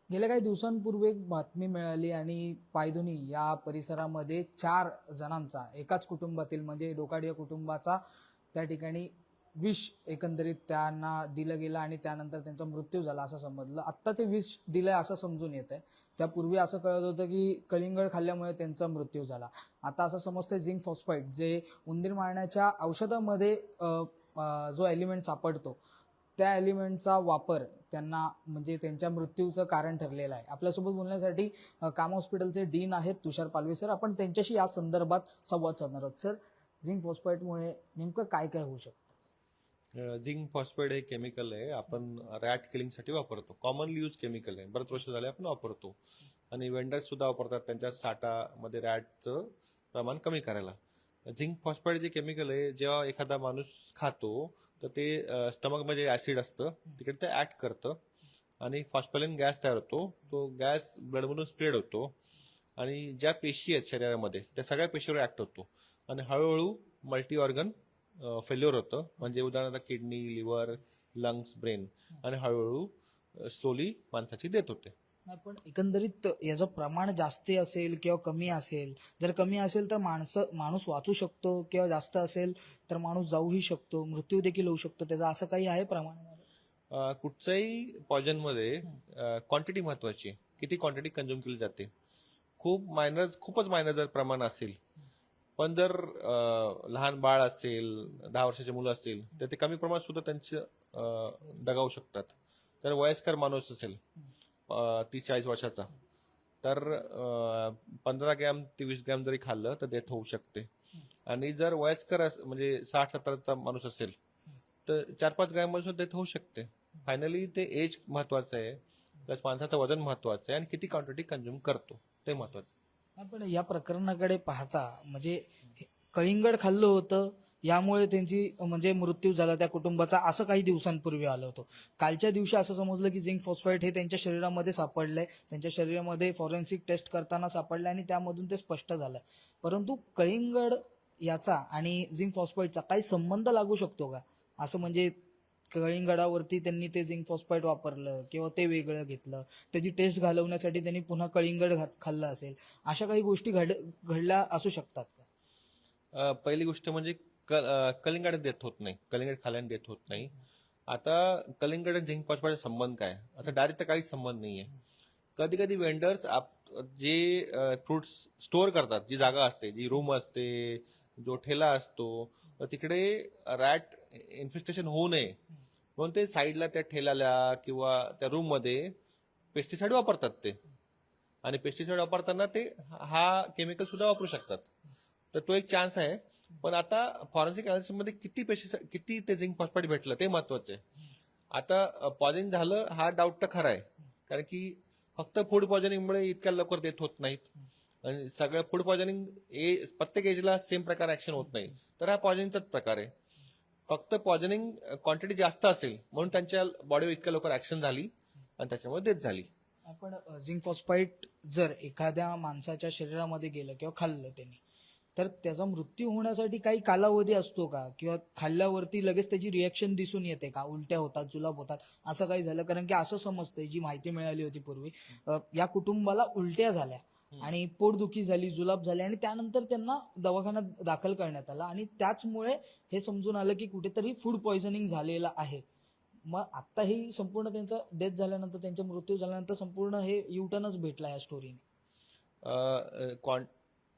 गेल्या काही दिवसांपूर्वी एक बातमी मिळाली आणि पायधुनी या परिसरामध्ये 4 जणांचा एकाच कुटुंबातील म्हणजे डोकाडिया कुटुंबाचा त्या ठिकाणी विष एकंदरीत त्यांना दिलं गेलं आणि त्यानंतर त्यांचा मृत्यू झाला असं समजलं. आत्ता ते विष दिलंय असं समजून येत आहे. त्यापूर्वी असं कळत होतं की कलिंगड खाल्ल्यामुळे त्यांचा मृत्यू झाला. आता असं समजतंय झिंक फॉस्फाईड जे उंदीर मारण्याच्या औषधामध्ये जो एलिमेंट सापडतो त्या एलिमेंटचा वापर त्यांना म्हणजे त्यांच्या मृत्यूचं कारण ठरलेलं आहे. आपल्यासोबत बोलण्यासाठी काम हॉस्पिटलचे डीन आहेत तुषार पालवे सर. आपण त्यांच्याशी या संदर्भात संवाद साधणार आहोत. सर, झिंक फॉस्फेटमुळे नेमकं काय काय होऊ शकतं? झिंक फॉस्फेट हे केमिकल आहे, आपण रॅट किलिंगसाठी वापरतो. कॉमनली यूज केमिकल आहे, बरेच वर्ष झाले आपण वापरतो. आणि वेंडर्स सुद्धा वापरतात त्यांच्या साठामध्ये रॅटचं प्रमाण कमी करायला. झिंक फॉस्फेट जे केमिकल आहे, जेव्हा एखादा माणूस खातो तर ते स्टमकमध्ये ऍसिड असतं, तिकडे ते ऍक्ट करतं आणि फॉस्फॅलिन गॅस तयार होतो. तो गॅस ब्लडमधून स्प्रेड होतो आणि ज्या पेशी आहेत शरीरामध्ये त्या सगळ्या पेशीवर ऍक्ट होतो आणि हळूहळू मल्टी ऑर्गन फेल्युअर होतं. म्हणजे उदाहरणार्थ किडनी, लिव्हर, लंग्स, ब्रेन आणि हळूहळू स्लोली माणसाची डेथ होते. नाही, पण एकंदरीत याचं प्रमाण जास्त असेल किंवा कमी असेल, जर कमी असेल तर माणूस वाचू शकतो किंवा जास्त असेल तर माणूस जाऊही शकतो, मृत्यू देखील होऊ शकतो, त्याचं असं काही आहे प्रमाण? कुठच्याही पॉयझनमध्ये क्वांटिटी महत्वाची आहे. किती क्वांटिटी कंझ्युम केली जाते. खूपच मायनर जर प्रमाण असेल, पण जर लहान बाळ असेल, 10 वर्षाचे मुलं असतील तर ते कमी प्रमाणात सुद्धा त्यांचे दगावू शकतात. तर वयस्कर माणूस असेल 30-40 वर्षाचा, तर 15 ग्रॅम ते 20 ग्रॅम जरी खाल्लं तर डेथ होऊ शकते. आणि जर वयस्कर म्हणजे 60-70चा माणूस असेल तर 4-5 ग्रॅम मध्ये सुद्धा डेथ होऊ शकते. फायनली ते एज महत्वाचं आहे, प्लस माणसाचं वजन महत्वाचं आहे आणि किती क्वांटिटी कंझ्युम करतो ते महत्वाचं. नाही, पण या प्रकरणाकडे पाहता म्हणजे कलिंगड खाल्लं होतं यामुळे त्यांची म्हणजे मृत्यू झाला त्या कुटुंबाचा, असं काही दिवसांपूर्वी आलं होतं. कालच्या दिवशी असं समजलं की झिंक फॉस्फाईड हे त्यांच्या शरीरामध्ये सापडलंय, त्यांच्या शरीरामध्ये फॉरेन्सिक टेस्ट करताना सापडलंय आणि त्यामधून ते स्पष्ट झालंय. परंतु कलिंगड याचा आणि झिंक फॉस्फाईडचा काही संबंध लागू शकतो का? असं म्हणजे कलिंगडावरती त्यांनी ते झिंक फॉस्फाईड वापरलं किंवा ते वेगळं घेतलं, त्याची टेस्ट घालवण्यासाठी त्यांनी पुन्हा कलिंगड खाल्लं असेल, अशा काही गोष्टी घडल्या असू शकतात का? पहिली गोष्ट म्हणजे कलिंगड देत होत नाही, कलिंगड खाल्याने देत होत नाही. आता कलिंगड आणि झिंक फॉस्फेटचा संबंध काय? आता डायरेक्ट तर काहीच संबंध नाहीये. कधी कधी वेंडर्स जे फ्रुट्स स्टोअर करतात, जी जागा असते, जी रूम असते, जो ठेला असतो, तर तिकडे रॅट इन्फेस्टेशन होऊ नये म्हणून ते साईडला त्या ठेल्याला किंवा त्या रूम मध्ये पेस्टिसाइड वापरतात ते. आणि पेस्टिसाइड वापरताना ते हा केमिकल सुद्धा वापरू शकतात. तर तो एक चान्स आहे. पण आता फॉरेन्सिक अनालिसिस मध्ये किती ते झिंक फॉस्फेट भेटलं ते महत्वाचं आहे. आता पॉइझनिंग झालं हा डाऊट तर खरा आहे, कारण की फक्त फूड पॉइझनिंगमुळे इतक्या लवकर डेथ होत नाहीत आणि सगळं फूड पॉइझनिंग प्रत्येक एजला सेम प्रकार ऍक्शन होत नाही. तर हा पॉइझनिंगचाच प्रकार आहे. फक्त पॉइझनिंग क्वांटिटी जास्त असेल म्हणून त्यांच्या बॉडीवर इतक्या लवकर ऍक्शन झाली आणि त्याच्यामुळे डेथ झाली. आपण झिंक फॉस्फाईट जर एखाद्या माणसाच्या शरीरामध्ये गेलं किंवा खाल्लं त्यांनी, तर त्याचा मृत्यू होण्यासाठी काही कालावधी असतो का? किंवा खाल्ल्यावरती लगेच त्याची रिॲक्शन दिसून येते का? उलट्या होतात, जुलाब होतात, असं काही झालं? कारण की असं समजतंय, जी माहिती मिळाली होती पूर्वी, या कुटुंबाला उलट्या झाल्या आणि पोटदुखी झाली, जुलाब झाले आणि त्यानंतर त्यांना दवाखान्यात दाखल करण्यात आलं आणि त्याचमुळे हे समजून आलं की कुठेतरी फूड पॉइझनिंग झालेलं आहे. मग आता ही संपूर्ण त्यांचा डेथ झाल्यानंतर, त्यांचा मृत्यू झाल्यानंतर संपूर्ण हे युटर्नच भेटला या स्टोरीने.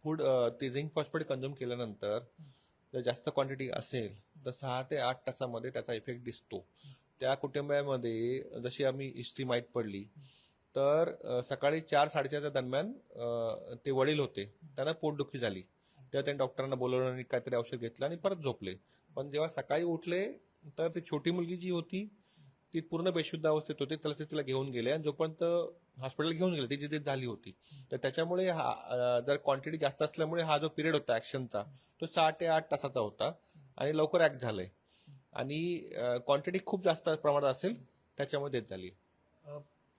फूड ते झिंक फॉस्फेट कंझ्युम केल्यानंतर जर जास्त क्वांटिटी असेल तर 6 ते 8 तासामध्ये त्याचा इफेक्ट दिसतो. त्या कुटुंबामध्ये जशी आम्ही हिस्ट्री माहीत पडली, तर सकाळी 4-4:30च्या दरम्यान ते वडील होते, त्यांना पोटदुखी झाली. तेव्हा त्यांनी डॉक्टरांना बोलवलं आणि काहीतरी औषध घेतलं आणि परत झोपले. पण जेव्हा सकाळी उठले तर ती छोटी मुलगी जी होती ती पूर्ण बेशुद्ध अवस्थेत होती. त्याला तिला घेऊन गेले आणि जोपर्यंत हॉस्पिटल घेऊन गेले तिची डेथ झाली होती. तर त्याच्यामुळे जर क्वांटिटी जास्त असल्यामुळे हा जो पिरियड होता ऍक्शनचा तो 6 ते 8 तासाचा होता आणि लवकर ऍक्ट झालंय. आणि क्वांटिटी खूप जास्त प्रमाणात असेल त्याच्यामुळे डेथ झाली.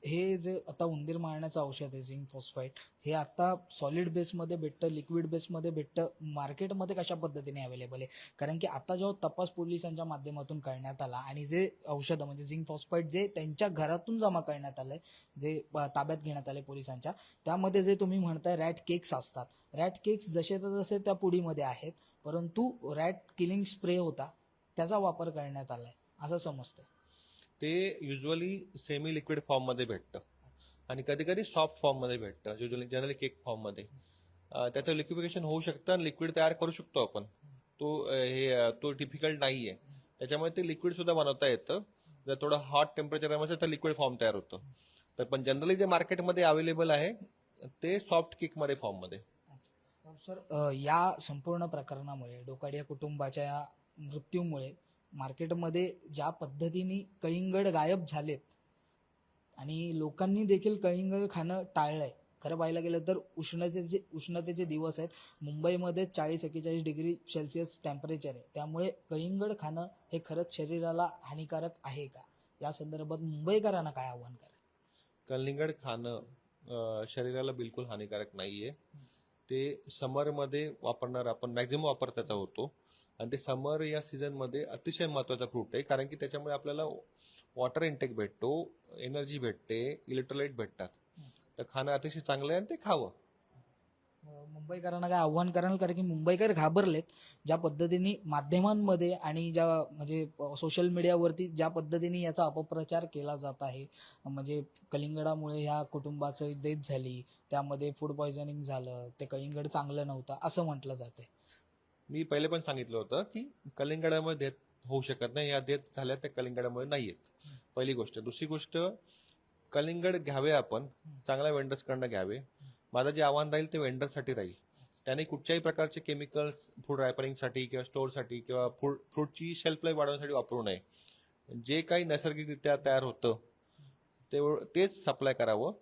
हे जे आता उंदीर मारण्याचं औषध आहे झिंक फॉस्फाईट, हे आता सॉलिड बेसमध्ये भेटतं, लिक्विड बेसमध्ये भेटतं, मार्केटमध्ये कशा पद्धतीने अवेलेबल आहे? कारण की आता जेव्हा तपास पोलिसांच्या माध्यमातून करण्यात आला आणि जे औषधं म्हणजे झिंक फॉस्फाईट जे त्यांच्या घरातून जमा करण्यात आलंय, जे ताब्यात घेण्यात आले पोलिसांच्या, त्यामध्ये जे तुम्ही म्हणताय रॅट केक्स असतात, रॅट केक्स जसे तर जसे त्या पुडीमध्ये आहेत, परंतु रॅट किलिंग स्प्रे होता त्याचा वापर करण्यात आलाय असं समजतं. ते युजली सेमी लिक्विड फॉर्म मध्ये भेटतं आणि कधी कधी सॉफ्ट फॉर्म मध्ये भेटतं, युजली जनरली केक फॉर्म मध्ये. त्याचं लिक्विफिकेशन होऊ शकतं आणि लिक्विड तयार करू शकतो आपण. तो डिफिकल्ट नाहीये. त्याच्यामुळे ते लिक्विड सुद्धा बनवता येतं. जर थोडं हॉट टेम्परेचर असेल तर लिक्विड फॉर्म तयार होतं. तर पण जनरली जे मार्केटमध्ये अवेलेबल आहे ते सॉफ्ट केक मध्ये फॉर्म मध्ये. सर, या संपूर्ण प्रकरणामुळे डोकाडिया कुटुंबाच्या या मृत्यूमुळे मार्केटमध्ये ज्या पद्धतीने कळिंगड गायब झालेत आणि लोकांनी देखील कळिंगड खाणं टाळलंय. खरं पाहायला गेलं तर उष्णतेचे दिवस आहेत. मुंबईमध्ये 40-41 डिग्री सेल्सिअस टेम्परेचर आहे. त्यामुळे कळिंगड खाणं हे खरंच शरीराला हानिकारक आहे का? या संदर्भात मुंबईकरांना काय आव्हान करा? कलिंगड खाणं शरीराला बिलकुल हानिकारक नाहीये. ते समरमध्ये वापरणार आपण मॅक्झिमम वापर त्याचा होतो आणि ते समर या सीझन मध्ये अतिशय महत्वाचा फ्रूट आहे, कारण की त्याच्यामुळे आपल्याला वॉटर इंटेक भेटतो, एनर्जी भेटते, इलेक्ट्रोलाइट भेटतात. तर खाणं अतिशय चांगलं आहे आणि ते खावं. मुंबईकरांना काय आव्हान कराल? कारण की मुंबईकर घाबरलेत ज्या पद्धतीने माध्यमांमध्ये आणि ज्या म्हणजे सोशल मीडियावरती ज्या पद्धतीने याचा अपप्रचार केला जात आहे. म्हणजे कलिंगडामुळे ह्या कुटुंबाचं डेथ झाली, त्यामध्ये फूड पॉयझनिंग झालं, ते कलिंगड चांगलं नव्हतं असं म्हटलं जातंय. मी पहिले पण सांगितलं होतं की कलिंगडामुळे डेथ होऊ शकत नाही. या डेथ झाल्या त्या कलिंगडामुळे नाहीयेत. पहिली गोष्ट. दुसरी गोष्ट, कलिंगड घ्यावे आपण चांगल्या वेंडर्सकडनं घ्यावे. माझं जे आव्हान राहील ते वेंडर्ससाठी राहील. त्याने कुठच्याही प्रकारचे केमिकल्स फूड रॅपरिंगसाठी किंवा स्टोअरसाठी किंवा फ्रूटची शेल्फ लाईफ वाढवण्यासाठी वापरू नये. जे काही नैसर्गिकरित्या तयार होतं तेच सप्लाय करावं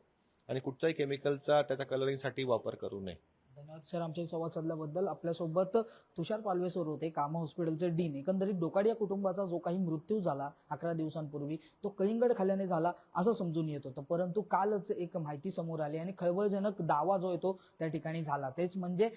आणि कुठच्याही केमिकलचा त्याच्या कलरिंगसाठी वापर करू नये. धन्यवाद सर, आमच्याशी संवाद साधल्याबद्दल. आपल्यासोबत तुषार पालवे सर होते, कामा हॉस्पिटलचे डीन. एकंदरीत डोकाडिया कुटुंबाचा जो काही मृत्यू झाला 11 दिवसांपूर्वी, तो कलिंगड खाल्ल्याने झाला असं समजून येत होतं, परंतु कालच एक माहिती समोर आली आणि खळबळजनक दावा जो आहे तो त्या ठिकाणी झाला. तेच म्हणजे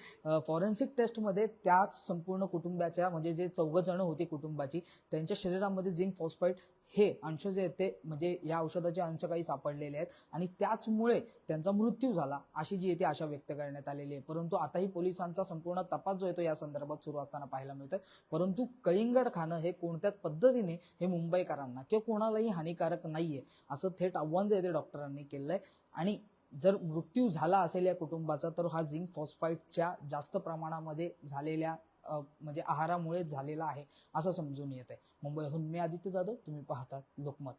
फॉरेन्सिक टेस्टमध्ये त्या संपूर्ण कुटुंबाच्या म्हणजे जे 14 जण होती कुटुंबाची, त्यांच्या शरीरामध्ये झिंक फॉस्फाईट हे अंश जे आहेत ते म्हणजे या औषधाचे अंश काही सापडलेले आहेत आणि त्याचमुळे त्यांचा मृत्यू झाला अशी जी येते आशा व्यक्त करण्यात आलेली आहे. परंतु आताही पोलिसांचा संपूर्ण तपास जो येतो या संदर्भात सुरू असताना पाहायला मिळतोय. परंतु कळिंगड खाणं हे कोणत्याच पद्धतीने हे मुंबईकरांना किंवा कोणालाही हानिकारक नाहीये असं थेट आव्हान जे आहे डॉक्टरांनी केलंय. आणि जर मृत्यू झाला असेल या कुटुंबाचा तर हा झिंक फॉस्फाईटच्या जास्त प्रमाणामध्ये झालेल्या म्हणजे आहारामुळे झालेला आहे असं समजून येत आहे. मुंबईहून मी आदित्य जाधव, तुम्ही पाहतात लोकमत.